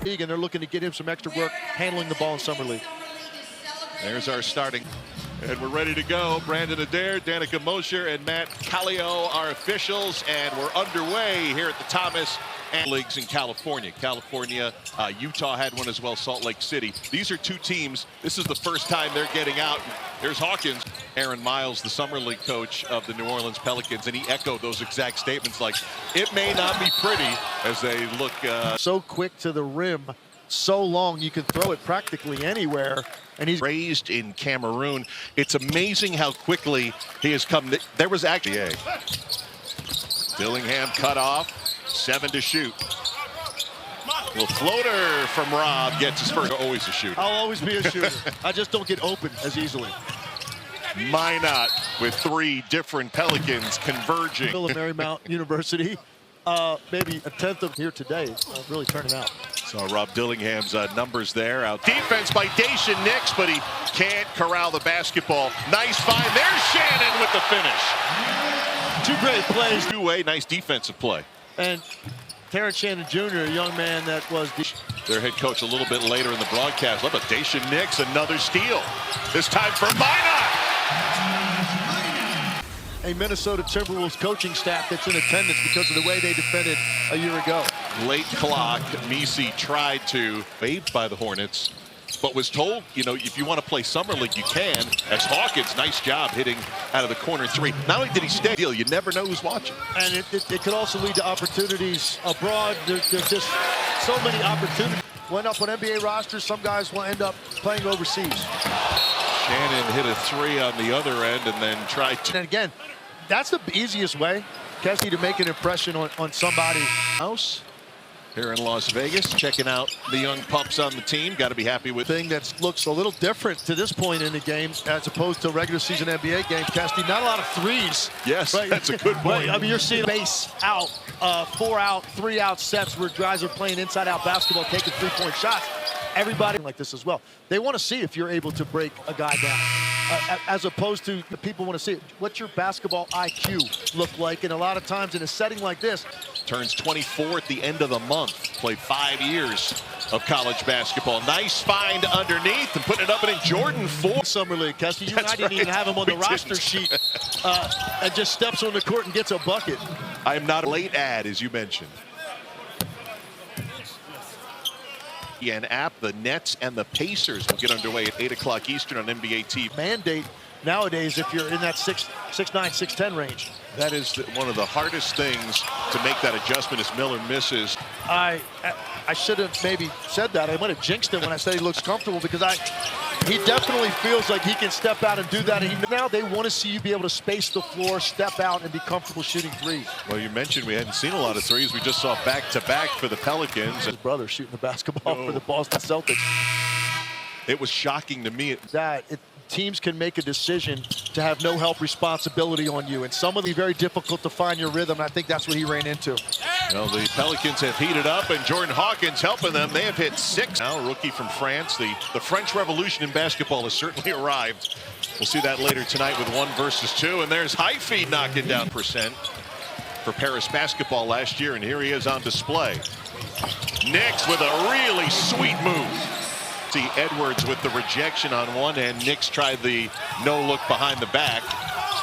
league, and they're looking to get him some extra work handling the ball in Summer League. There's our starting. And we're ready to go. Brandon Adair, Danica Mosher, and Matt Callio are officials, and we're underway here at the Thomas and leagues in California. Utah had one as well, Salt Lake City. These are two teams. This is the first time they're getting out. There's Hawkins. Aaron Miles, the Summer League coach of the New Orleans Pelicans, and he echoed those exact statements like, it may not be pretty, as they look. So quick to the rim, so long you can throw it practically anywhere. And he's raised in Cameroon. It's amazing how quickly he has come. There was actually a Dillingham cut off, 7 to shoot. Little floater from Rob gets his first. Always a shooter. I'll always be a shooter. I just don't get open as easily. Minot with 3 different Pelicans converging. Marymount University. Maybe a 10th of here today. Really turning out. So Rob Dillingham's numbers there. Out defense by Dacian Nix, but he can't corral the basketball. Nice find. There's Shannon with the finish. 2 great plays. Two-way, nice defensive play. And Terrence Shannon Jr., a young man that was their head coach a little bit later in the broadcast. Look at Dacian Nix, another steal. This time for Minot. A Minnesota Timberwolves coaching staff that's in attendance because of the way they defended a year ago. Late clock, Misi tried to waived by the Hornets, but was told, you know, if you want to play Summer League, you can. As Hawkins, nice job hitting out of the corner 3. Not only did he stay, you never know who's watching. And it could also lead to opportunities abroad. There's just so many opportunities. Went up on NBA rosters. Some guys will end up playing overseas. Shannon hit a 3 on the other end and then tried to. And again, that's the easiest way, Kessie, to make an impression on somebody. House here in Las Vegas, checking out the young pups on the team. Got to be happy with thing that looks a little different to this point in the game as opposed to regular season NBA game. Kessie, not a lot of threes. Yes, right? That's a good point. Right? I mean, you're seeing base out, 4 out, 3 out sets where guys are playing inside-out basketball, taking 3-point shots. Everybody like this as well. They want to see if you're able to break a guy down, as opposed to the people want to see what's your basketball IQ look like. And a lot of times in a setting like this, turns 24 at the end of the month. Played 5 years of college basketball. Nice find underneath and putting it up and in. Jordan 4. Summer League, Kessie. You and I didn't even have him on the roster sheet, and just steps on the court and gets a bucket. I am not a late ad, as you mentioned. And app, the Nets and the Pacers will get underway at 8 o'clock Eastern on NBA TV. Mandate nowadays if you're in that 6'9", 6'10" range. That is one of the hardest things to make that adjustment as Miller misses. I should have maybe said that. I might have jinxed him when I said he looks comfortable because he definitely feels like he can step out and do that. And now they want to see you be able to space the floor, step out, and be comfortable shooting threes. Well, you mentioned we hadn't seen a lot of threes. We just saw back-to-back for the Pelicans. His brother shooting the basketball for the Boston Celtics. It was shocking to me. Teams can make a decision to have no help responsibility on you, and some of them very difficult to find your rhythm. I think that's what he ran into. Well, the Pelicans have heated up, and Jordan Hawkins helping them. They have hit 6 now. Rookie from France. The French Revolution in basketball has certainly arrived. We'll see that later tonight with 1 versus 2, and there's Hyphy knocking down % for Paris basketball last year, and here he is on display. Nix with a really sweet move. See Edwards with the rejection on one end. Nix tried the no look behind the back.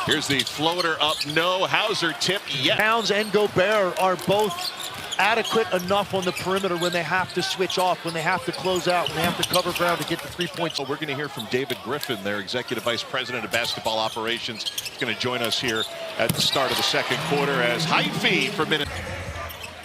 Here's the floater up, no. Hauser tip, yes. Towns and Gobert are both adequate enough on the perimeter when they have to switch off, when they have to close out, when they have to cover ground to get the 3 points. Well, we're going to hear from David Griffin, their Executive Vice President of Basketball Operations. He's going to join us here at the start of the second quarter as Hyphy for minute.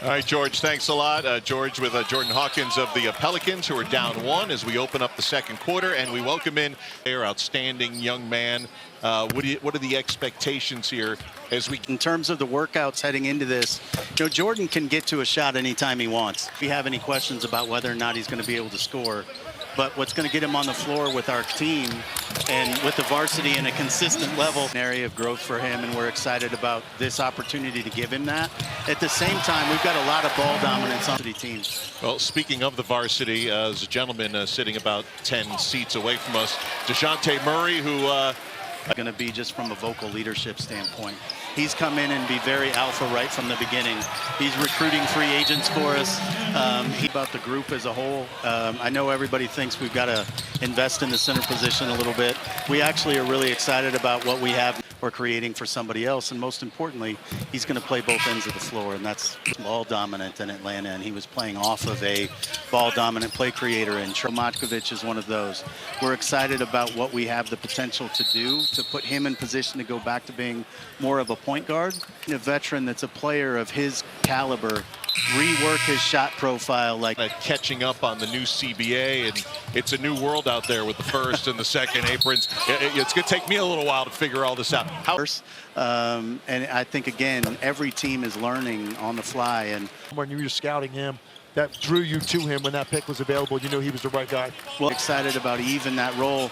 All right, George, thanks a lot. George with Jordan Hawkins of the Pelicans, who are down 1 as we open up the second quarter, and we welcome in their outstanding young man. What are the expectations here as we... In terms of the workouts heading into this, you know, Jordan can get to a shot anytime he wants. If you have any questions about whether or not he's going to be able to score, but what's going to get him on the floor with our team and with the varsity in a consistent level, an area of growth for him, and we're excited about this opportunity to give him that. At the same time, we've got a lot of ball dominance on the team. Well, speaking of the varsity, there's a gentleman sitting about 10 seats away from us, DeJounte Murray, who... going to be just from a vocal leadership standpoint. He's come in and be very alpha right from the beginning. He's recruiting free agents for us. About the group as a whole. I know everybody thinks we've got to invest in the center position a little bit. We actually are really excited about what we have we're creating for somebody else. And most importantly, he's going to play both ends of the floor. And that's ball dominant in Atlanta. And he was playing off of a ball dominant play creator. And Matkovic is one of those. We're excited about what we have the potential to do to put him in position to go back to being more of a point guard. A veteran that's a player of his caliber, rework his shot profile like catching up on the new CBA, and it's a new world out there with the first and the second aprons. It's going to take me a little while to figure all this out. And I think, again, every team is learning on the fly. And when you were scouting him, that drew you to him when that pick was available, you knew he was the right guy. Well, excited about even that role.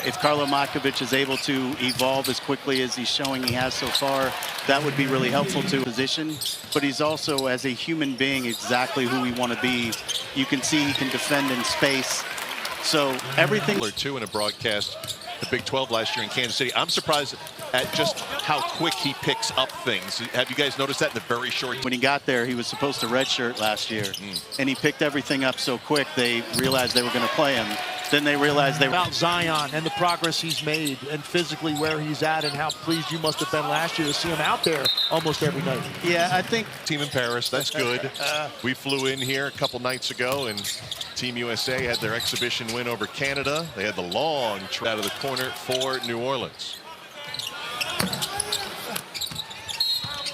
If Karlo Matkovic is able to evolve as quickly as he's showing he has so far, that would be really helpful to position. But he's also, as a human being, exactly who we want to be. You can see he can defend in space. So everything. Or two in a broadcast, the Big 12 last year in Kansas City. I'm surprised at just how quick he picks up things. Have you guys noticed that in the very short? When he got there, he was supposed to redshirt last year, and he picked everything up so quick they realized they were going to play him. Then they realized they were about Zion and the progress he's made and physically where he's at and how pleased you must have been last year to see him out there almost every night. Yeah, I think team in Paris, that's good. We flew in here a couple nights ago and Team USA had their exhibition win over Canada. They had the long trip out of the corner for New Orleans.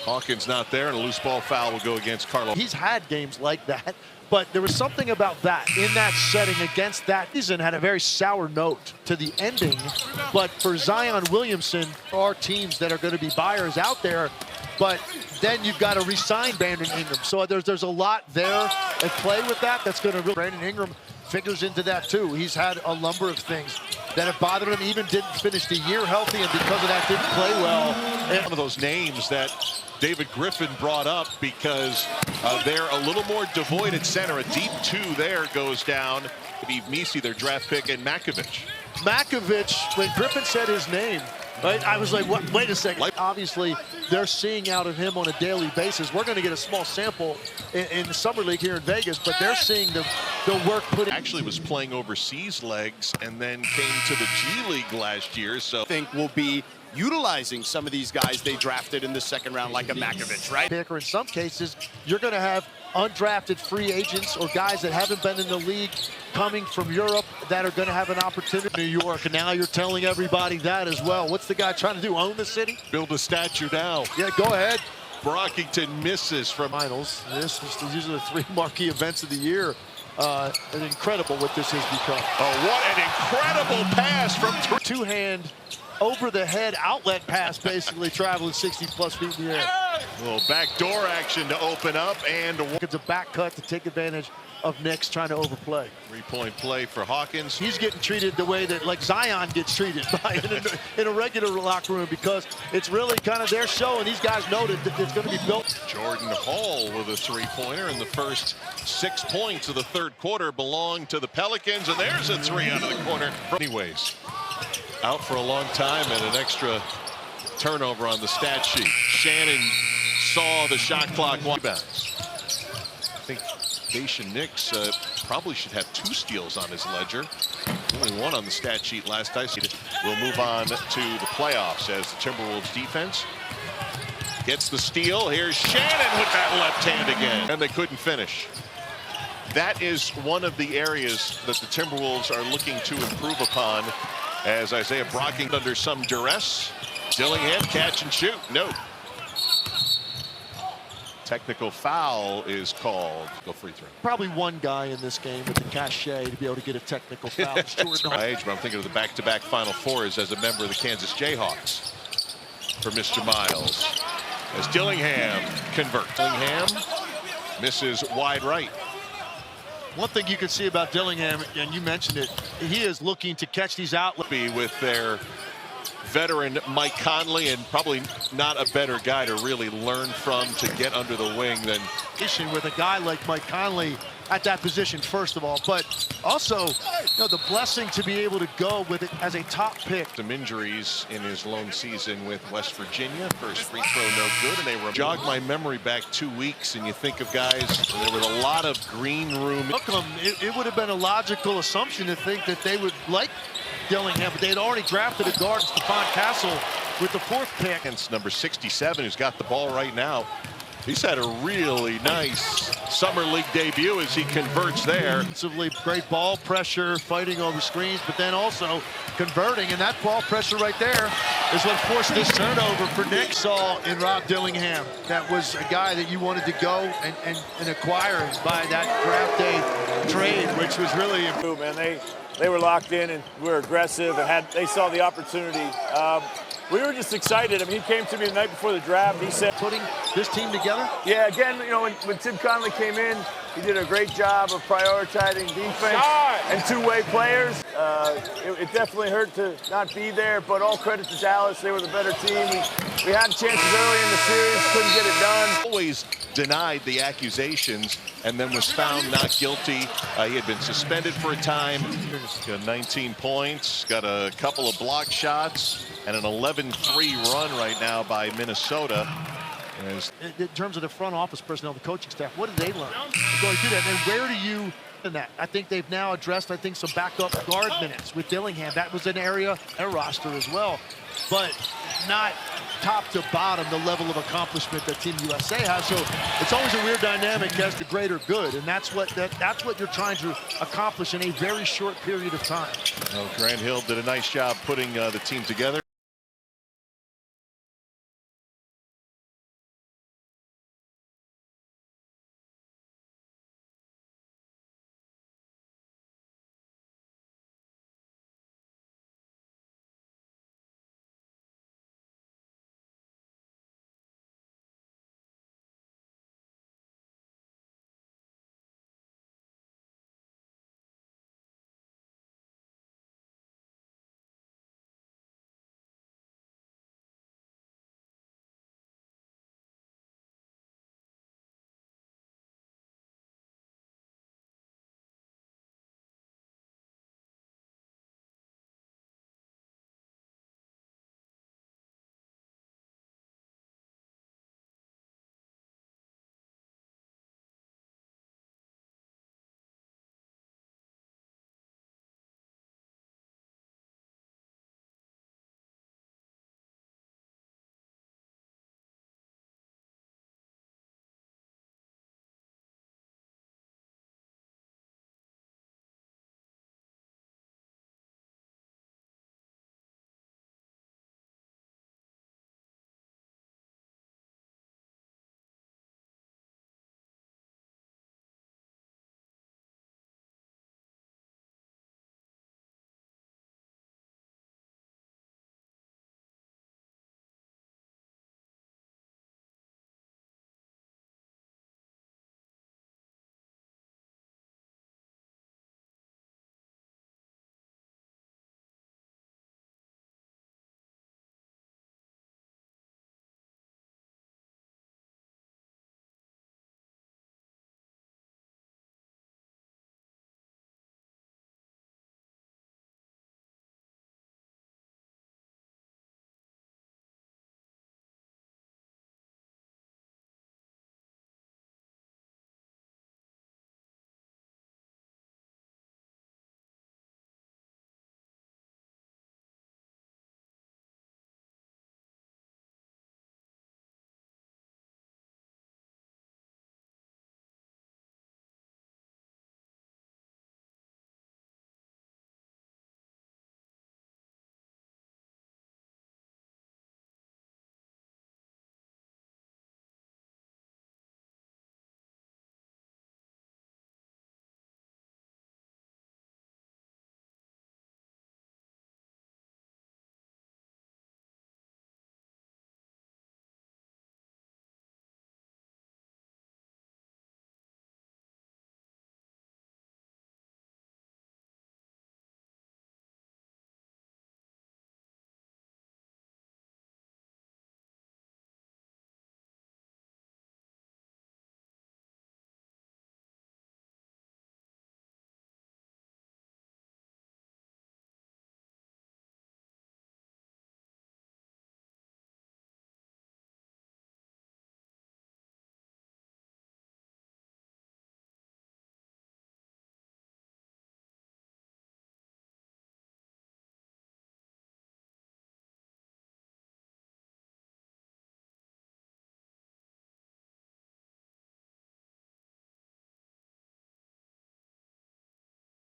Hawkins not there, and a loose ball foul will go against Karlo. He's had games like that, but there was something about that in that setting against that season had a very sour note to the ending. But for Zion Williamson, there are teams that are going to be buyers out there, but then you've got to re-sign Brandon Ingram. So there's a lot there at play with that. That's going to really. Brandon Ingram figures into that too. He's had a number of things that have bothered him. Even didn't finish the year healthy, and because of that didn't play well. And one of those names that David Griffin brought up because they're a little more devoid at center. A deep two there goes down. Steve Misi, their draft pick, and Matkovic. Matkovic, when Griffin said his name, right, I was like, what? Wait a second. Obviously, they're seeing out of him on a daily basis. We're going to get a small sample in the Summer League here in Vegas, but they're seeing the work put in. Actually was playing overseas legs and then came to the G League last year. So I think we'll be utilizing some of these guys they drafted in the second round, like a Matkovic, right? Or in some cases, you're going to have undrafted free agents or guys that haven't been in the league coming from Europe that are going to have an opportunity in New York, and now you're telling everybody that as well. What's the guy trying to do, own the city? Build a statue now. Yeah, go ahead. Brockington misses from finals. These are the three marquee events of the year. And incredible what this has become. Oh, what an incredible pass from two-hand over the head outlet pass, basically traveling 60+ feet in the air. A little backdoor action to open up, and it's a back cut to take advantage of Knicks trying to overplay. 3-point play for Hawkins. He's getting treated the way that like Zion gets treated in a regular locker room, because it's really kind of their show, and these guys know that it's going to be built. Jordan Hall with a three-pointer, and the first 6 points of the third quarter belong to the Pelicans, and there's a three out of the corner. Anyways, out for a long time and an extra turnover on the stat sheet. Shannon saw the shot clock bounce. I think Daishen Nix probably should have 2 steals on his ledger. Only 1 on the stat sheet last I see. We'll move on to the playoffs as the Timberwolves defense gets the steal. Here's Shannon with that left hand again, and they couldn't finish. That is one of the areas that the Timberwolves are looking to improve upon, as Isaiah Brockington under some duress. Dillingham catch and shoot. No. Technical foul is called. Go free throw. Probably one guy in this game with the cachet to be able to get a technical foul. That's right. But I'm thinking of the back-to-back Final Fours as a member of the Kansas Jayhawks for Mr. Miles. As Dillingham converts. Dillingham misses wide right. One thing you can see about Dillingham, and you mentioned it, he is looking to catch these outlets. With their veteran Mike Conley, and probably not a better guy to really learn from, to get under the wing than with a guy like Mike Conley at that position, first of all, but also, the blessing to be able to go with it as a top pick. Some injuries in his lone season with West Virginia. First free throw no good, and they were jogged my memory back 2 weeks, and you think of guys, there was a lot of green room. It would have been a logical assumption to think that they would like Dillingham, but they had already drafted a guard, Stephon Castle, with the 4th pick. Against number 67, who's got the ball right now. He's had a really nice summer league debut as he converts there. Defensively, great ball pressure, fighting over screens, but then also converting. And that ball pressure right there is what forced this turnover for Nick. Saw in Rob Dillingham. That was a guy that you wanted to go and acquire by that draft day trade, which was really man. They were locked in and we were aggressive and they saw the opportunity. We were just excited. I mean, he came to me the night before the draft. He said, putting this team together? Yeah, again, when Tim Conley came in, he did a great job of prioritizing defense and two-way players. It definitely hurt to not be there, but all credit to Dallas. They were the better team. We had chances early in the series, couldn't get it done. Always denied the accusations and then was found not guilty. He had been suspended for a time. Got 19 points, got a couple of block shots, and an 11-3 run right now by Minnesota. In terms of the front office personnel, the coaching staff, what did they learn going through that? And where do you in that? I think they've now addressed, some backup guard minutes with Dillingham. That was an area, their roster as well, but not top to bottom the level of accomplishment that Team USA has. So it's always a weird dynamic as the greater good, and that's what you're trying to accomplish in a very short period of time. Grant Hill did a nice job putting the team together.